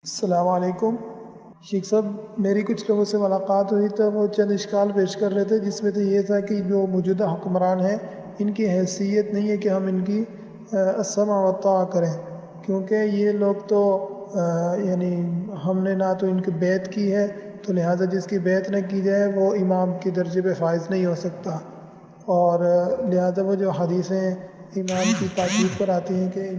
السلام علیکم شیخ صاحب، میری کچھ لوگوں سے ملاقات ہوئی تو وہ چند اشکال پیش کر رہے تھے، جس میں تو یہ تھا کہ جو موجودہ حکمران ہیں ان کی حیثیت نہیں ہے کہ ہم ان کی السمع و الطاعہ کریں، کیونکہ یہ لوگ تو یعنی ہم نے نہ تو ان کی بیعت کی ہے، تو لہٰذا جس کی بیعت نہ کی جائے وہ امام کے درجے پہ فائز نہیں ہو سکتا، اور لہٰذا وہ جو حدیثیں امام کی تاکید پر آتی ہیں کہ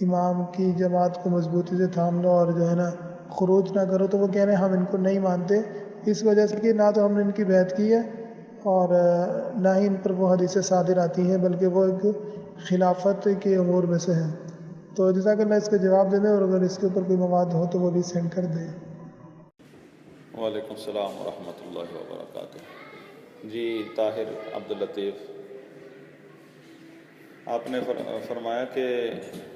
امام کی جماعت کو مضبوطی سے تھام لو اور جو ہے نا خروج نہ کرو، تو وہ کہہ رہے ہیں ہم ان کو نہیں مانتے، اس وجہ سے کہ نہ تو ہم نے ان کی بیعت کی ہے اور نہ ہی ان پر وہ حدیثیں صادر آتی ہیں، بلکہ وہ ایک خلافت کے امور میں سے ہیں۔ تو جزاک اللہ، اس کا جواب دے دیں، اور اگر اس کے اوپر کوئی مواد ہو تو وہ بھی سینڈ کر دیں۔ وعلیکم السلام ورحمۃ اللہ وبرکاتہ۔ جی طاہر عبداللطیف، آپ نے فرمایا کہ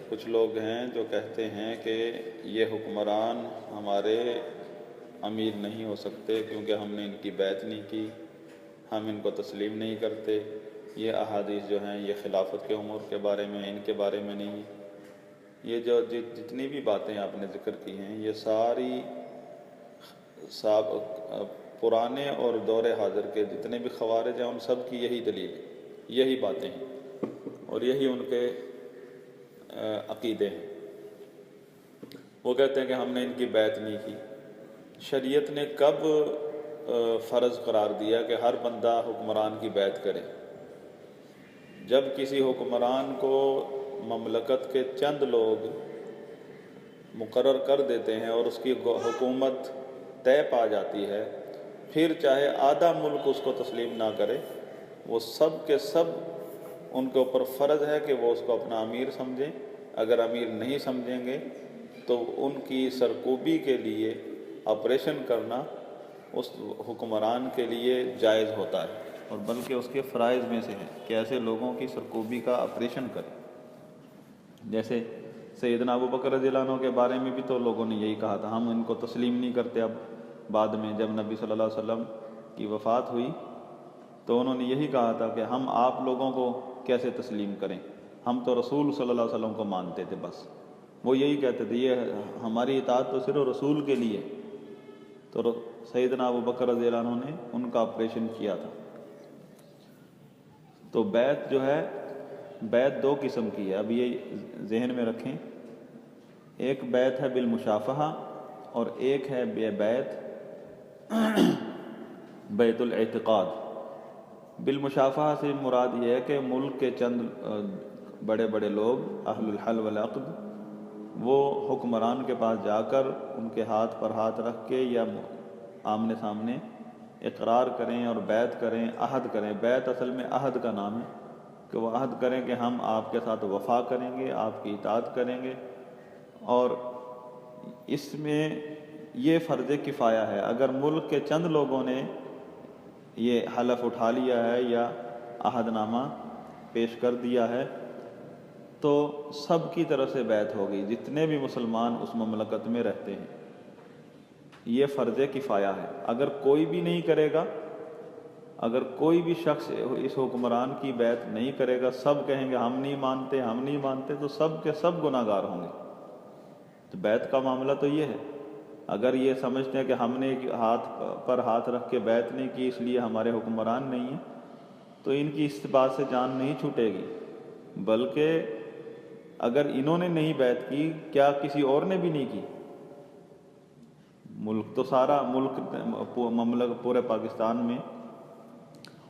کچھ لوگ ہیں جو کہتے ہیں کہ یہ حکمران ہمارے امیر نہیں ہو سکتے کیونکہ ہم نے ان کی بیعت نہیں کی، ہم ان کو تسلیم نہیں کرتے، یہ احادیث جو ہیں یہ خلافت کے امور کے بارے میں، ان کے بارے میں نہیں۔ یہ جو جتنی بھی باتیں آپ نے ذکر کی ہیں یہ ساری پرانے اور دور حاضر کے جتنے بھی خوارج ہیں ان سب کی یہی دلیل ہے، یہی باتیں ہیں اور یہی ان کے عقیدے ہیں۔ وہ کہتے ہیں کہ ہم نے ان کی بیعت نہیں کی۔ شریعت نے کب فرض قرار دیا کہ ہر بندہ حکمران کی بیعت کرے؟ جب کسی حکمران کو مملکت کے چند لوگ مقرر کر دیتے ہیں اور اس کی حکومت طے پا جاتی ہے، پھر چاہے آدھا ملک اس کو تسلیم نہ کرے، وہ سب کے سب ان کے اوپر فرض ہے کہ وہ اس کو اپنا امیر سمجھیں۔ اگر امیر نہیں سمجھیں گے تو ان کی سرکوبی کے لیے آپریشن کرنا اس حکمران کے لیے جائز ہوتا ہے، اور بلکہ اس کے فرائض میں سے ہے کہ ایسے لوگوں کی سرکوبی کا آپریشن کرے۔ جیسے سیدنا ابو بکر رضی اللہ عنہ کے بارے میں بھی تو لوگوں نے یہی کہا تھا، ہم ان کو تسلیم نہیں کرتے۔ اب بعد میں جب نبی صلی اللہ علیہ وسلم کی وفات ہوئی تو انہوں نے یہی کہا تھا کہ ہم آپ لوگوں کو کیسے تسلیم کریں، ہم تو رسول صلی اللہ علیہ وسلم کو مانتے تھے بس۔ وہ یہی کہتے تھے یہ ہماری اطاعت تو صرف رسول کے لیے۔ تو سیدنا ابو بکر رضی اللہ عنہ نے ان کا آپریشن کیا تھا۔ تو بیعت جو ہے، بیعت دو قسم کی ہے، اب یہ ذہن میں رکھیں۔ ایک بیعت ہے بالمشافہہ اور ایک ہے بیعت بیعت الاعتقاد۔ بالمشافہہ سے مراد یہ ہے کہ ملک کے چند بڑے بڑے لوگ اہل الحل والعقد وہ حکمران کے پاس جا کر ان کے ہاتھ پر ہاتھ رکھ کے یا آمنے سامنے اقرار کریں اور بیعت کریں، عہد کریں۔ بیعت اصل میں عہد کا نام ہے کہ وہ عہد کریں کہ ہم آپ کے ساتھ وفا کریں گے، آپ کی اطاعت کریں گے۔ اور اس میں یہ فرض کفایہ ہے، اگر ملک کے چند لوگوں نے یہ حلف اٹھا لیا ہے یا عہد نامہ پیش کر دیا ہے تو سب کی طرف سے بیعت ہوگی، جتنے بھی مسلمان اس مملکت میں رہتے ہیں۔ یہ فرض کفایہ ہے۔ اگر کوئی بھی نہیں کرے گا، اگر کوئی بھی شخص اس حکمران کی بیعت نہیں کرے گا، سب کہیں گے ہم نہیں مانتے، ہم نہیں مانتے، تو سب کے سب گناہ گار ہوں گے۔ تو بیعت کا معاملہ تو یہ ہے۔ اگر یہ سمجھتے ہیں کہ ہم نے ہاتھ پر ہاتھ رکھ کے بیعت نہیں کی اس لیے ہمارے حکمران نہیں ہیں، تو ان کی اس بات سے جان نہیں چھوٹے گی، بلکہ اگر انہوں نے نہیں بیعت کی، کیا کسی اور نے بھی نہیں کی؟ ملک تو سارا ملک پورے پاکستان میں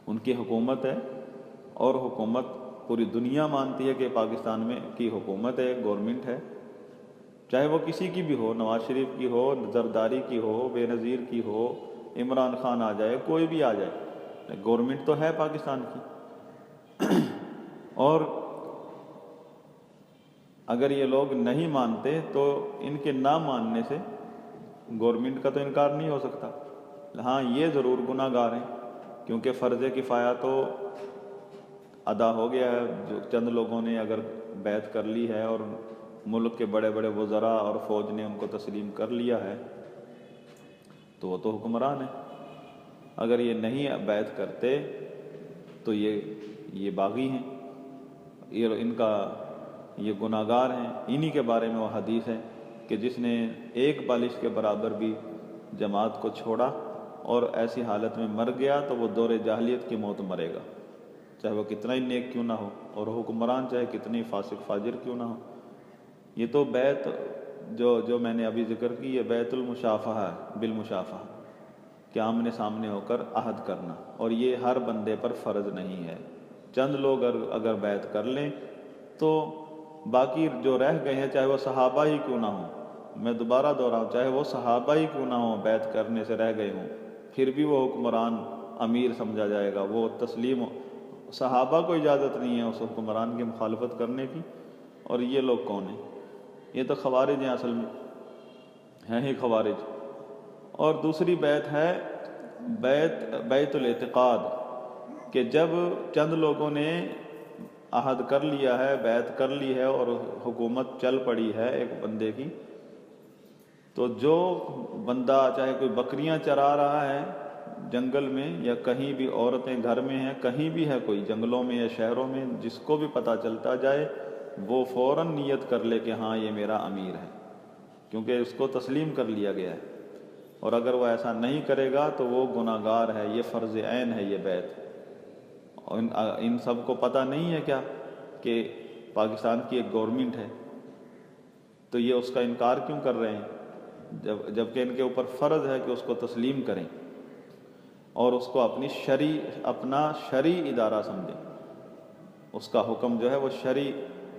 ان کی حکومت ہے، اور حکومت پوری دنیا مانتی ہے کہ پاکستان میں کی حکومت ہے، گورنمنٹ ہے، چاہے وہ کسی کی بھی ہو، نواز شریف کی ہو، زرداری کی ہو، بے نظیر کی ہو، عمران خان آ جائے، کوئی بھی آ جائے، گورنمنٹ تو ہے پاکستان کی۔ اور اگر یہ لوگ نہیں مانتے تو ان کے نہ ماننے سے گورنمنٹ کا تو انکار نہیں ہو سکتا۔ ہاں یہ ضرور گناہ گار ہیں، کیونکہ فرض کفایہ تو ادا ہو گیا ہے۔ جو چند لوگوں نے اگر بیعت کر لی ہے اور ملک کے بڑے بڑے وزراء اور فوج نے ان کو تسلیم کر لیا ہے تو وہ تو حکمران ہیں۔ اگر یہ نہیں بیعت کرتے تو یہ باغی ہیں، ان کا یہ گناہ گار ہیں، انہی کے بارے میں وہ حدیث ہے کہ جس نے ایک بالش کے برابر بھی جماعت کو چھوڑا اور ایسی حالت میں مر گیا تو وہ دور جاہلیت کی موت مرے گا، چاہے وہ کتنا ہی نیک کیوں نہ ہو، اور حکمران چاہے کتنی فاسق فاجر کیوں نہ ہو۔ یہ تو بیعت جو میں نے ابھی ذکر کی، یہ بیعت المشافہہ ہے، بالمشافہہ، کہ آمنے سامنے ہو کر عہد کرنا، اور یہ ہر بندے پر فرض نہیں ہے۔ چند لوگ اگر بیعت کر لیں تو باقی جو رہ گئے ہیں، چاہے وہ صحابہ ہی کیوں نہ ہوں، میں دوبارہ دہراؤں، چاہے وہ صحابہ ہی کیوں نہ ہوں، بیعت کرنے سے رہ گئے ہوں، پھر بھی وہ حکمران امیر سمجھا جائے گا، وہ تسلیم صحابہ کو اجازت نہیں ہے اس حکمران کی مخالفت کرنے کی۔ اور یہ لوگ کون ہیں؟ یہ تو خوارج ہیں، اصل میں ہیں ہی خوارج۔ اور دوسری بیعت ہے بیعت الاعتقاد، کہ جب چند لوگوں نے عہد کر لیا ہے، بیعت کر لی ہے اور حکومت چل پڑی ہے ایک بندے کی، تو جو بندہ چاہے کوئی بکریاں چرا رہا ہے جنگل میں، یا کہیں بھی عورتیں گھر میں ہیں، کہیں بھی ہے کوئی جنگلوں میں یا شہروں میں، جس کو بھی پتہ چلتا جائے وہ فوراً نیت کر لے کہ ہاں یہ میرا امیر ہے، کیونکہ اس کو تسلیم کر لیا گیا ہے۔ اور اگر وہ ایسا نہیں کرے گا تو وہ گناہ گار ہے، یہ فرض عین ہے یہ بیعت۔ اور ان سب کو پتہ نہیں ہے کیا کہ پاکستان کی ایک گورنمنٹ ہے، تو یہ اس کا انکار کیوں کر رہے ہیں، جبکہ ان کے اوپر فرض ہے کہ اس کو تسلیم کریں اور اس کو اپنا شرعی ادارہ سمجھیں۔ اس کا حکم جو ہے وہ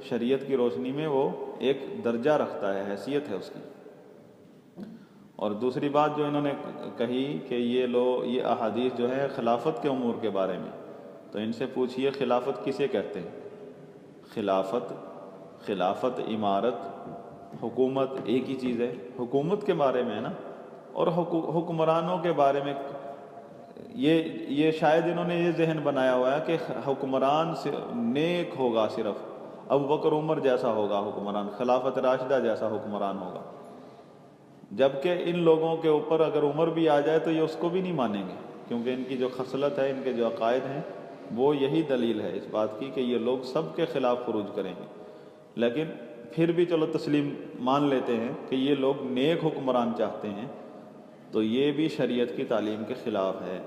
شریعت کی روشنی میں وہ ایک درجہ رکھتا ہے، حیثیت ہے اس کی۔ اور دوسری بات جو انہوں نے کہی کہ یہ احادیث جو ہے خلافت کے امور کے بارے میں، تو ان سے پوچھئے خلافت کسے کہتے ہیں؟ خلافت، امارت، حکومت ایک ہی چیز ہے، حکومت کے بارے میں ہے نا، اور حکمرانوں کے بارے میں یہ شاید انہوں نے یہ ذہن بنایا ہوا ہے کہ حکمران نیک ہوگا، صرف ابوبکر عمر جیسا ہوگا حکمران، خلافت راشدہ جیسا حکمران ہوگا، جبکہ ان لوگوں کے اوپر اگر عمر بھی آ جائے تو یہ اس کو بھی نہیں مانیں گے، کیونکہ ان کی جو خصلت ہے، ان کے جو عقائد ہیں، وہ یہی دلیل ہے اس بات کی کہ یہ لوگ سب کے خلاف خروج کریں گے۔ لیکن پھر بھی چلو تسلیم مان لیتے ہیں کہ یہ لوگ نیک حکمران چاہتے ہیں، تو یہ بھی شریعت کی تعلیم کے خلاف ہے۔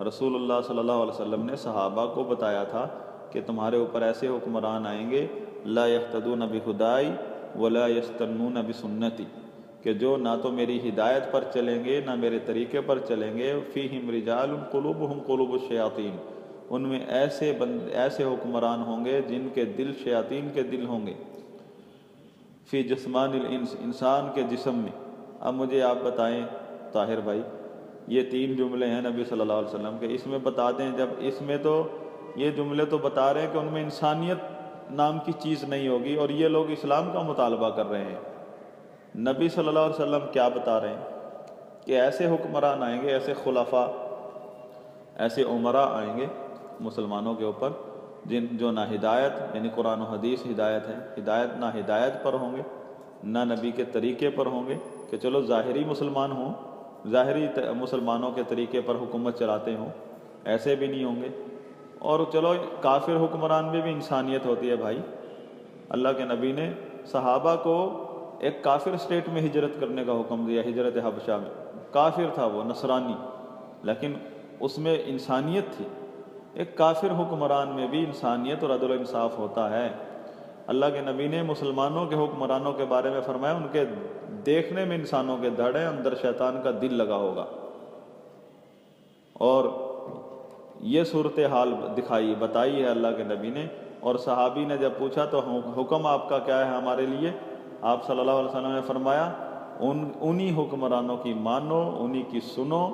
رسول اللہ صلی اللہ علیہ وسلم نے صحابہ کو بتایا تھا کہ تمہارے اوپر ایسے حکمران آئیں گے، لا یہتدون بہدائی ولا یستنون بسنتی، کہ جو نہ تو میری ہدایت پر چلیں گے نہ میرے طریقے پر چلیں گے، فیہم رجال قلوبہم قلوب الشیاطین، ان میں ایسے حکمران ہوں گے جن کے دل شیاطین کے دل ہوں گے، فی جسمان الانس، انسان کے جسم میں۔ اب مجھے آپ بتائیں طاہر بھائی، یہ 3 جملے ہیں نبی صلی اللہ علیہ وسلم کے، اس میں بتا دیں، جب اس میں تو یہ جملے تو بتا رہے ہیں کہ ان میں انسانیت نام کی چیز نہیں ہوگی، اور یہ لوگ اسلام کا مطالبہ کر رہے ہیں۔ نبی صلی اللہ علیہ وسلم کیا بتا رہے ہیں کہ ایسے حکمران آئیں گے، ایسے خلفاء، ایسے عمراء آئیں گے مسلمانوں کے اوپر، جو نہ ہدایت، یعنی قرآن و حدیث ہدایت ہے، نہ ہدایت پر ہوں گے، نہ نبی کے طریقے پر ہوں گے، کہ چلو ظاہری مسلمان ہوں، ظاہری مسلمانوں کے طریقے پر حکومت چلاتے ہوں، ایسے بھی نہیں ہوں گے۔ اور چلو کافر حکمران میں بھی انسانیت ہوتی ہے بھائی، اللہ کے نبی نے صحابہ کو ایک کافر اسٹیٹ میں ہجرت کرنے کا حکم دیا، ہجرت حبشہ میں، کافر تھا وہ، نصرانی، لیکن اس میں انسانیت تھی۔ ایک کافر حکمران میں بھی انسانیت اور عدل و انصاف ہوتا ہے۔ اللہ کے نبی نے مسلمانوں کے حکمرانوں کے بارے میں فرمایا، ان کے دیکھنے میں انسانوں کے دھڑ ہیں، اندر شیطان کا دل لگا ہوگا۔ اور یہ صورتحال بتائی ہے اللہ کے نبی نے، اور صحابی نے جب پوچھا تو حکم آپ کا کیا ہے ہمارے لیے، آپ صلی اللہ علیہ وسلم نے فرمایا انہی حکمرانوں کی مانو، انہی کی سنو،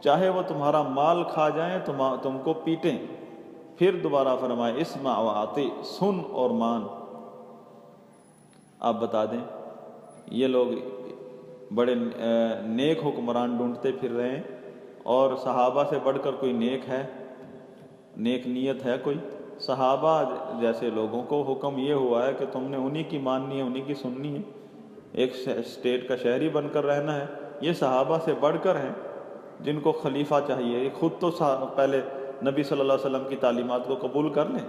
چاہے وہ تمہارا مال کھا جائیں، تم کو پیٹیں۔ پھر دوبارہ فرمایا اسمع و اطیع، سن اور مان۔ آپ بتا دیں یہ لوگ بڑے نیک حکمران ڈھونڈتے پھر رہے ہیں، اور صحابہ سے بڑھ کر کوئی نیک ہے، نیک نیت ہے کوئی؟ صحابہ جیسے لوگوں کو حکم یہ ہوا ہے کہ تم نے انہی کی ماننی ہے، انہی کی سننی ہے، ایک اسٹیٹ کا شہری بن کر رہنا ہے۔ یہ صحابہ سے بڑھ کر ہیں جن کو خلیفہ چاہیے، یہ خود تو پہلے نبی صلی اللہ علیہ وسلم کی تعلیمات کو قبول کر لیں،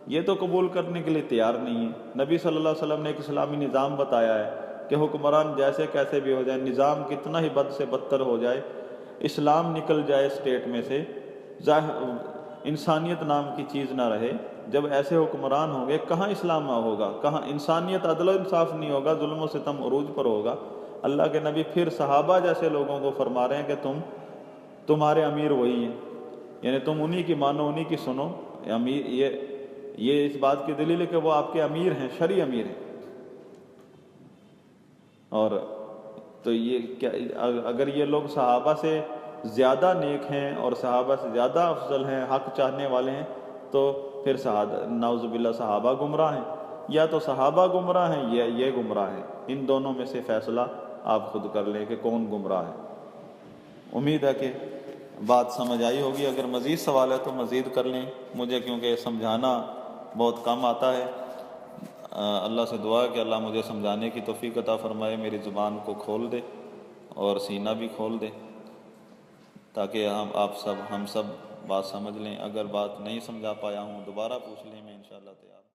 یہ تو قبول کرنے کے لیے تیار نہیں ہے۔ نبی صلی اللہ علیہ وسلم نے ایک اسلامی نظام بتایا ہے، کہ حکمران جیسے کیسے بھی ہو جائے، نظام کتنا ہی بد سے بدتر ہو جائے، اسلام نکل جائے اسٹیٹ میں سے، انسانیت نام کی چیز نہ رہے، جب ایسے حکمران ہوں گے کہاں اسلام ہوگا، کہاں انسانیت، عدل و انصاف نہیں ہوگا، ظلم و ستم عروج پر ہوگا۔ اللہ کے نبی پھر صحابہ جیسے لوگوں کو فرما رہے ہیں کہ تمہارے امیر وہی ہیں، یعنی تم انہی کی مانو، انہی کی سنو۔ امیر یہ اس بات کی دلیل ہے کہ وہ آپ کے امیر ہیں، شرعی امیر ہیں۔ اور تو یہ کیا، اگر یہ لوگ صحابہ سے زیادہ نیک ہیں اور صحابہ سے زیادہ افضل ہیں، حق چاہنے والے ہیں، تو پھر نعوذ باللہ صحابہ گمراہ ہیں، یا تو صحابہ گمراہ ہیں یا یہ گمراہ ہیں۔ ان دونوں میں سے فیصلہ آپ خود کر لیں کہ کون گمراہ ہے۔ امید ہے کہ بات سمجھ آئی ہوگی، اگر مزید سوال ہے تو مزید کر لیں مجھے، کیونکہ سمجھانا بہت کم آتا ہے۔ اللہ سے دعا ہے کہ اللہ مجھے سمجھانے کی توفیق عطا فرمائے، میری زبان کو کھول دے اور سینہ بھی کھول دے، تاکہ ہم سب بات سمجھ لیں۔ اگر بات نہیں سمجھا پایا ہوں دوبارہ پوچھ لیں، میں انشاءاللہ تیار ہوں۔